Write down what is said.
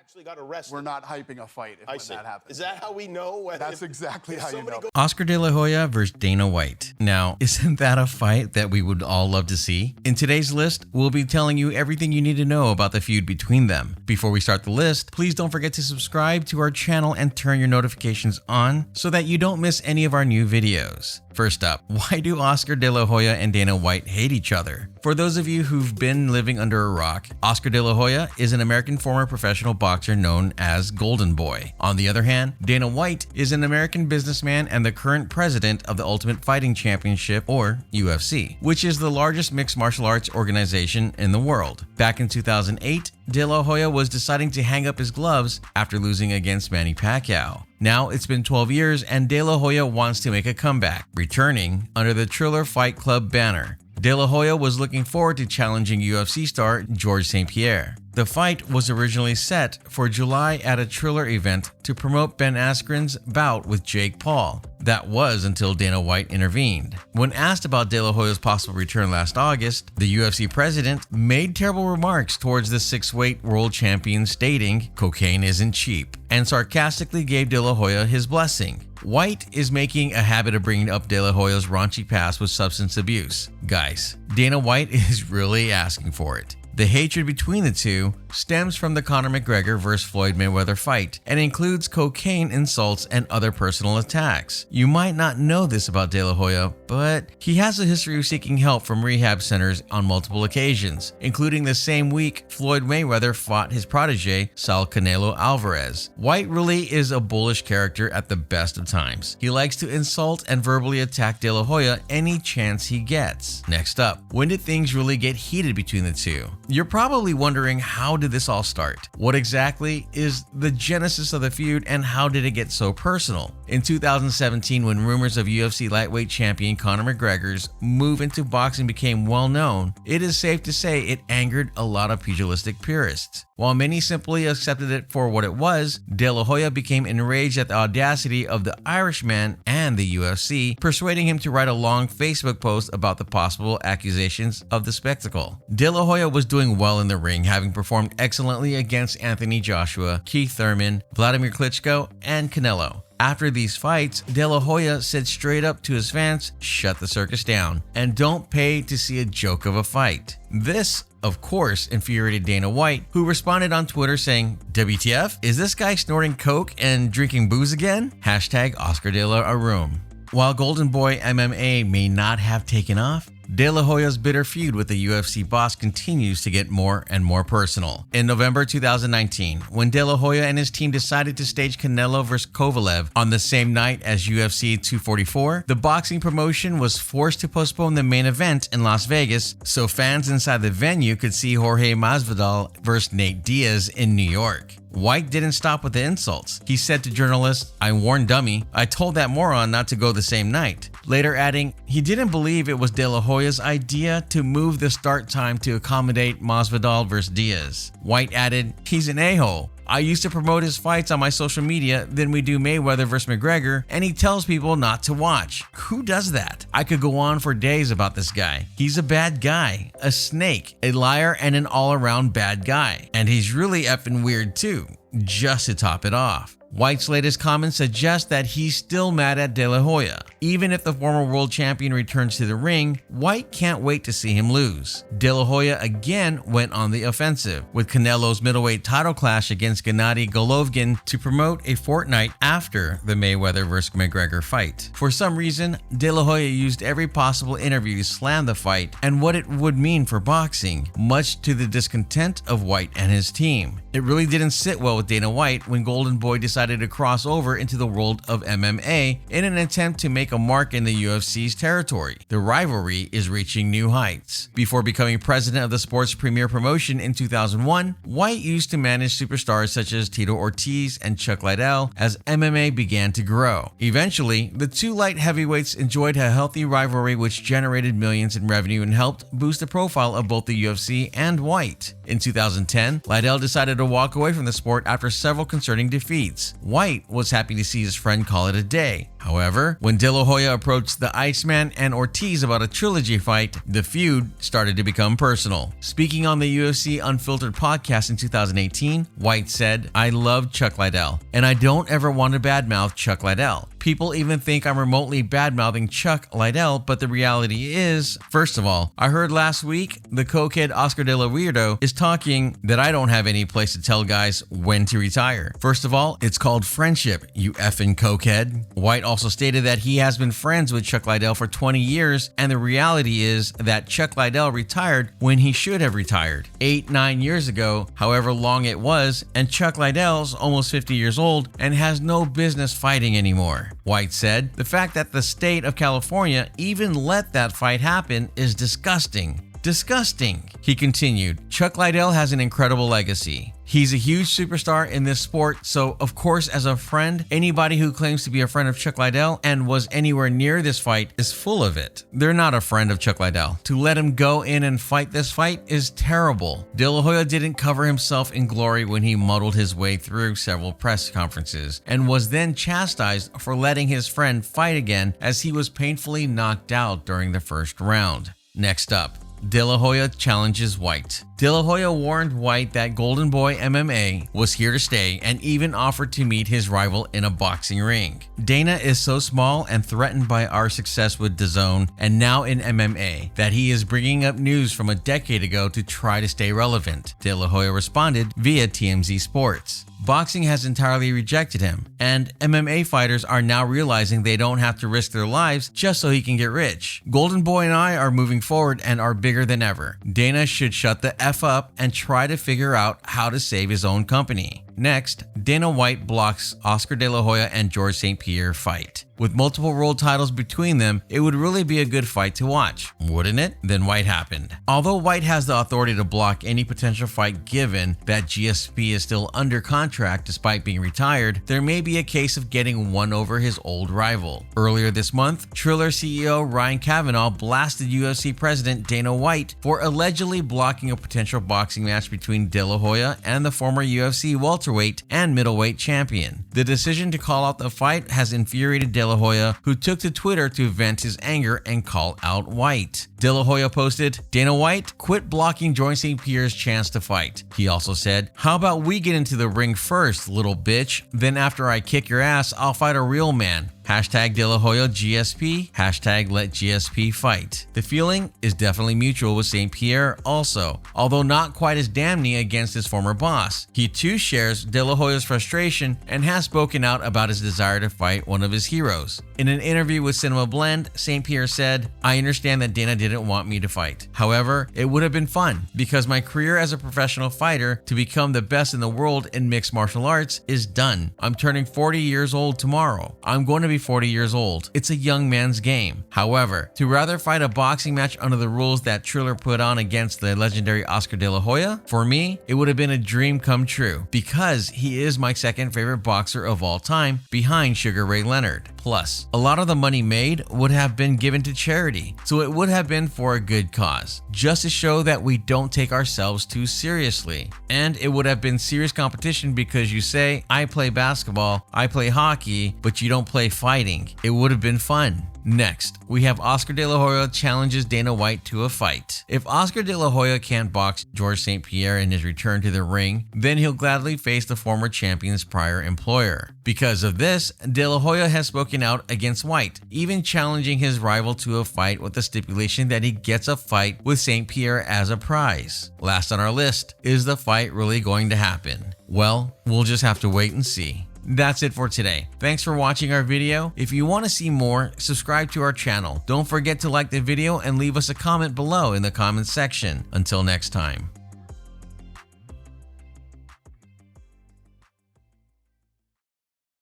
actually got arrested. We're not hyping a fight if that happens. Is that how we know? That's exactly how you know. Oscar De La Hoya versus Dana White. Now, isn't that a fight that we would all love to see? In today's list, we'll be telling you everything you need to know about the feud between them. Before we start the list, please don't forget to subscribe to our channel and turn your notifications on so that you don't miss any of our new videos. First up, why do Oscar De La Hoya and Dana White hate each other? For those of you who've been living under a rock, Oscar De La Hoya is an American former professional boxer known as Golden Boy. On the other hand, Dana White is an American businessman and the current president of the Ultimate Fighting Championship, or UFC, which is the largest mixed martial arts organization in the world. Back in 2008, De La Hoya was deciding to hang up his gloves after losing against Manny Pacquiao. Now it's been 12 years and De La Hoya wants to make a comeback, returning under the Triller Fight Club banner. De La Hoya was looking forward to challenging UFC star George St.Pierre. The fight was originally set for July at a Triller event to promote Ben Askren's bout with Jake Paul. That was until Dana White intervened. When asked about De La Hoya's possible return last August, the UFC president made terrible remarks towards the six-weight world champion, stating, "Cocaine isn't cheap," and sarcastically gave De La Hoya his blessing. White is making a habit of bringing up De La Hoya's raunchy past with substance abuse. Guys, Dana White is really asking for it. The hatred between the two stems from the Conor McGregor vs. Floyd Mayweather fight and includes cocaine insults and other personal attacks. You might not know this about De La Hoya, but he has a history of seeking help from rehab centers on multiple occasions, including the same week Floyd Mayweather fought his protege, Saul Canelo Alvarez. White really is a bullish character at the best of times. He likes to insult and verbally attack De La Hoya any chance he gets. Next up, when did things really get heated between the two? You're probably wondering, how did this all start? What exactly is the genesis of the feud and how did it get so personal? In 2017, when rumors of UFC lightweight champion Conor McGregor's move into boxing became well known, it is safe to say it angered a lot of pugilistic purists. While many simply accepted it for what it was, De La Hoya became enraged at the audacity of the Irishman and the UFC, persuading him to write a long Facebook post about the possible accusations of the spectacle. De La Hoya was doing well in the ring, having performed excellently against Anthony Joshua, Keith Thurman, Vladimir Klitschko, and Canelo. After these fights, De La Hoya said straight up to his fans, "Shut the circus down and don't pay to see a joke of a fight." This, of course, infuriated Dana White, who responded on Twitter saying, "WTF? Is this guy snorting coke and drinking booze again? #Oscar De La Hoya." While Golden Boy MMA may not have taken off, De La Hoya's bitter feud with the UFC boss continues to get more and more personal. In November 2019, when De La Hoya and his team decided to stage Canelo vs. Kovalev on the same night as UFC 244, the boxing promotion was forced to postpone the main event in Las Vegas so fans inside the venue could see Jorge Masvidal vs. Nate Diaz in New York. White didn't stop with the insults. He said to journalists, "I warned dummy, I told that moron not to go the same night." Later adding, he didn't believe it was De La Hoya's idea to move the start time to accommodate Masvidal vs. Diaz. White added, "He's an a-hole. I used to promote his fights on my social media, then we do Mayweather vs. McGregor, and he tells people not to watch. Who does that?" I could go on for days about this guy. He's a bad guy, a snake, a liar, and an all-around bad guy. And he's really effing weird too, just to top it off. White's latest comments suggest that he's still mad at De La Hoya. Even if the former world champion returns to the ring, White can't wait to see him lose. De La Hoya again went on the offensive, with Canelo's middleweight title clash against Gennady Golovkin to promote a fortnight after the Mayweather vs. McGregor fight. For some reason, De La Hoya used every possible interview to slam the fight and what it would mean for boxing, much to the discontent of White and his team. It really didn't sit well with Dana White when Golden Boy decided to cross over into the world of MMA in an attempt to make a mark in the UFC's territory. The rivalry is reaching new heights. Before becoming president of the sport's premier promotion in 2001, White used to manage superstars such as Tito Ortiz and Chuck Liddell as MMA began to grow. Eventually, the two light heavyweights enjoyed a healthy rivalry which generated millions in revenue and helped boost the profile of both the UFC and White. In 2010, Liddell decided to walk away from the sport after several concerning defeats. White was happy to see his friend call it a day, However, when De La Hoya approached the Iceman and Ortiz about a trilogy fight, the feud started to become personal. Speaking on the UFC Unfiltered podcast in 2018, White said, "I love Chuck Liddell, and I don't ever want to badmouth Chuck Liddell. People even think I'm remotely badmouthing Chuck Liddell, but the reality is, first of all, I heard last week the cokehead Oscar De La Hoya is talking that I don't have any place to tell guys when to retire. First of all, it's called friendship, you effing cokehead." White also stated that he has been friends with Chuck Liddell for 20 years, and the reality is that Chuck Liddell retired when he should have retired, 8-9 years ago, however long it was, and Chuck Liddell's almost 50 years old and has no business fighting anymore. White said, "The fact that the state of California even let that fight happen is disgusting. Disgusting." He continued, "Chuck Liddell has an incredible legacy. He's a huge superstar in this sport, so of course as a friend, anybody who claims to be a friend of Chuck Liddell and was anywhere near this fight is full of it. They're not a friend of Chuck Liddell. To let him go in and fight this fight is terrible." De La Hoya didn't cover himself in glory when he muddled his way through several press conferences and was then chastised for letting his friend fight again as he was painfully knocked out during the first round. Next up, De La Hoya challenges White. De La Hoya warned White that Golden Boy MMA was here to stay and even offered to meet his rival in a boxing ring. "Dana is so small and threatened by our success with DAZN and now in MMA that he is bringing up news from a decade ago to try to stay relevant," De La Hoya responded via TMZ Sports. "Boxing has entirely rejected him, and MMA fighters are now realizing they don't have to risk their lives just so he can get rich. Golden Boy and I are moving forward and are bigger than ever. Dana should shut the F up and try to figure out how to save his own company." Next, Dana White blocks Oscar De La Hoya and George St.Pierre fight. With multiple world titles between them, it would really be a good fight to watch, wouldn't it? Then White happened. Although White has the authority to block any potential fight given that GSP is still under contract despite being retired, there may be a case of getting one over his old rival. Earlier this month, Triller CEO Ryan Kavanaugh blasted UFC President Dana White for allegedly blocking a potential boxing match between De La Hoya and the former UFC welterweight and middleweight champion. The decision to call out the fight has infuriated De La Hoya, who took to Twitter to vent his anger and call out White. De La Hoya posted, "Dana White, quit blocking George St.Pierre's chance to fight." He also said, "How about we get into the ring first, little bitch? Then after I kick your ass, I'll fight a real man. Hashtag De La Hoya GSP, hashtag let GSP fight." The feeling is definitely mutual with St.Pierre also, although not quite as damning against his former boss. He too shares De La Hoya's frustration and has spoken out about his desire to fight one of his heroes. In an interview with Cinema Blend, St.Pierre said, "I understand that Dana didn't want me to fight. However, it would have been fun because my career as a professional fighter to become the best in the world in mixed martial arts is done. I'm turning 40 years old tomorrow. I'm going to be 40 years old. It's a young man's game. However, to rather fight a boxing match under the rules that Triller put on against the legendary Oscar De La Hoya, for me, it would have been a dream come true because he is my second favorite boxer of all time behind Sugar Ray Leonard. Plus, a lot of the money made would have been given to charity, so it would have been for a good cause, just to show that we don't take ourselves too seriously. And it would have been serious competition because you say, I play basketball, I play hockey, but you don't play fighting. It would have been fun." Next, we have Oscar De La Hoya challenges Dana White to a fight. If Oscar De La Hoya can't box George St.Pierre in his return to the ring, then he'll gladly face the former champion's prior employer. Because of this, De La Hoya has spoken out against White, even challenging his rival to a fight with the stipulation that he gets a fight with St.Pierre as a prize. Last on our list, is the fight really going to happen? Well, we'll just have to wait and see. That's it for today. Thanks for watching our video. If you want to see more, subscribe to our channel. Don't forget to like the video and leave us a comment below in the comments section. Until next time.